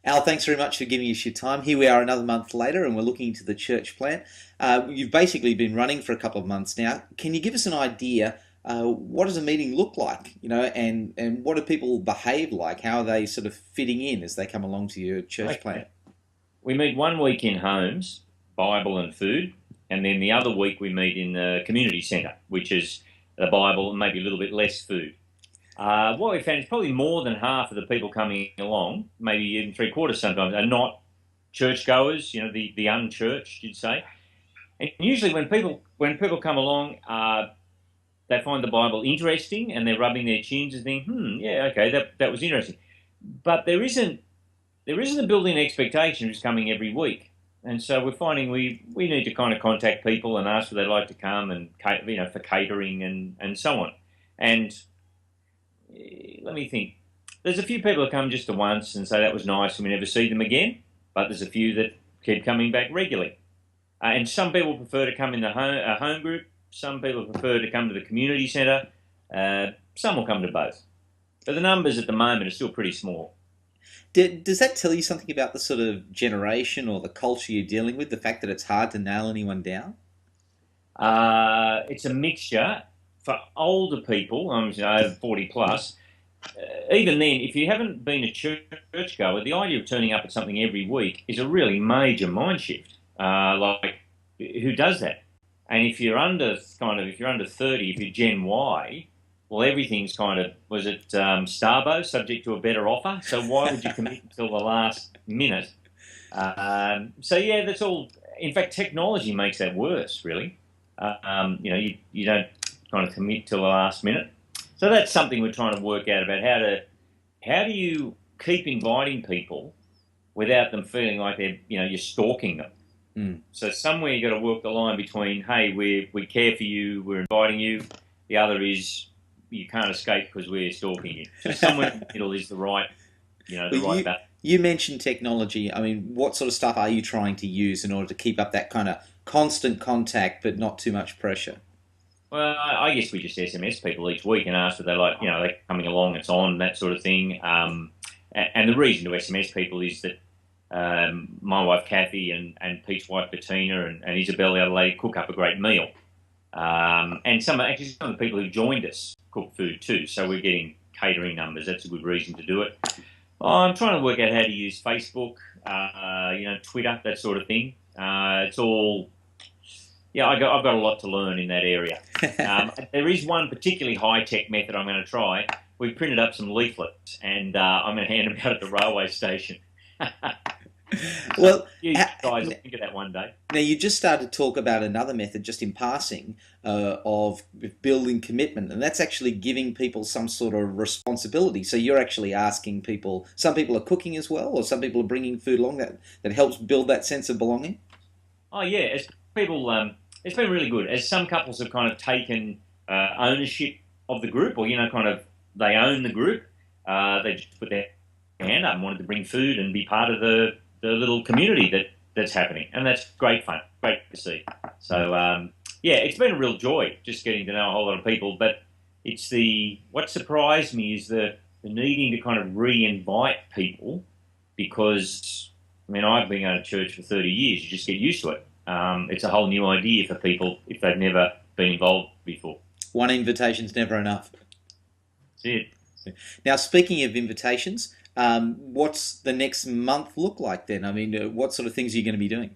Al, thanks very much for giving us your time. Here we are another month later, and we're looking into the church plant. You've basically been running for a couple of months now. Can you give us an idea? What does a meeting look like? And what do people behave like? How are they sort of fitting in as they come along to your church plant? Okay. We meet one week in homes, Bible and food, and then the other week we meet in the community centre, which is the Bible and maybe a little bit less food. What we found is probably more than half of the people coming along, maybe even three quarters sometimes, are not churchgoers. The unchurched, you'd say. And usually when people come along, they find the Bible interesting and they're rubbing their chins and think, yeah, okay, that was interesting. But there isn't a building expectation who's coming every week. And so we're finding we need to kind of contact people and ask if they'd like to come and for catering and so on. And let me think. There's a few people who come just the once and say that was nice and we never see them again. But there's a few that keep coming back regularly. And some people prefer to come in the home group. Some people prefer to come to the community centre. Some will come to both. But the numbers at the moment are still pretty small. Does that tell you something about the sort of generation or the culture you're dealing with? The fact that it's hard to nail anyone down? It's a mixture. For older people, over 40 plus, even then, if you haven't been a churchgoer, the idea of turning up at something every week is a really major mind shift. Like, who does that? And if you're under 30, if you're Gen Y, well, everything's kind of, was it Starbo, subject to a better offer? So why would you commit until the last minute? So yeah, that's all. In fact, technology makes that worse, really. You don't kind of commit till the last minute. So that's something we're trying to work out about how do you keep inviting people without them feeling like you're stalking them. Mm. So somewhere you got to work the line between, hey, we care for you, we're inviting you. The other is you can't escape because we're stalking you. So somewhere in the middle is the right, the Well, right you balance. you mentioned technology. I mean, what sort of stuff are you trying to use in order to keep up that kind of constant contact, but not too much pressure? Well, I guess we just SMS people each week and ask if they like, they're coming along, it's on, that sort of thing. And the reason to SMS people is that my wife Kathy and Pete's wife Bettina and Isabel, the other lady, cook up a great meal. And some of the people who joined us cook food too. So we're getting catering numbers. That's a good reason to do it. I'm trying to work out how to use Facebook, Twitter, that sort of thing. It's all, yeah, I've got a lot to learn in that area. There is one particularly high-tech method I'm going to try. We've printed up some leaflets and I'm going to hand them out at the railway station. Well, You ha- guys will think of that one day. now you just started to talk about another method, just in passing, of building commitment, and that's actually giving people some sort of responsibility. So you're actually asking people. Some people are cooking as well, or some people are bringing food along that helps build that sense of belonging. Oh yeah, as people, it's been really good. As some couples have kind of taken ownership of the group, or kind of they own the group. They just put their hand up and wanted to bring food and be part of the little community that's happening, and that's great fun, great to see. So yeah, it's been a real joy just getting to know a whole lot of people. But it's what surprised me is the needing to kind of re-invite people because I've been going to church for 30 years. You just get used to it. It's a whole new idea for people if they've never been involved before. One invitation's never enough. See it. Now, speaking of invitations, what's the next month look like then? I mean, what sort of things are you going to be doing?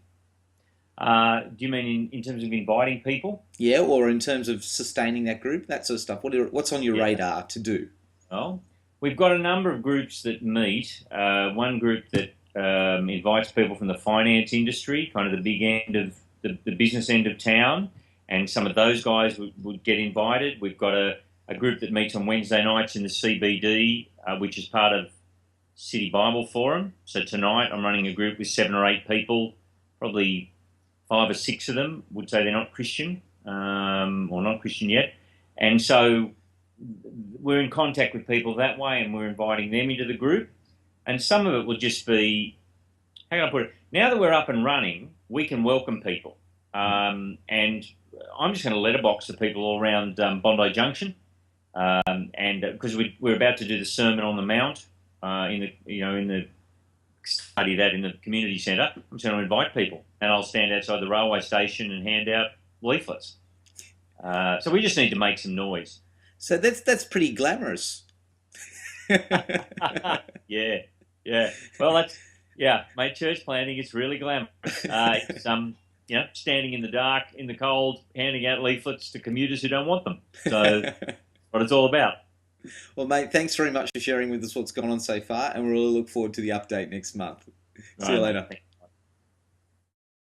Do you mean in terms of inviting people? Yeah, or in terms of sustaining that group, that sort of stuff. What's on your Yeah. radar to do? Well, we've got a number of groups that meet. One group that invites people from the finance industry, kind of the big end of the business end of town, and some of those guys would get invited. We've got a group that meets on Wednesday nights in the CBD, which is part of City Bible Forum. So tonight I'm running a group with 7 or 8 people, probably 5 or 6 of them would say they're not Christian or not Christian yet. And so we're in contact with people that way and we're inviting them into the group. And some of it will just be, how can I put it? Now that we're up and running, we can welcome people. And I'm just going to letterbox the people all around Bondi Junction. And because we're about to do the Sermon on the Mount in the study that in the community centre, I'm just going to invite people, and I'll stand outside the railway station and hand out leaflets. So we just need to make some noise. So that's pretty glamorous. Yeah, yeah. Well, mate. Church planting, it's really glamorous. It's standing in the dark, in the cold, handing out leaflets to commuters who don't want them. So, what it's all about. Well, mate, thanks very much for sharing with us what's gone on so far, and we'll look forward to the update next month. See you later.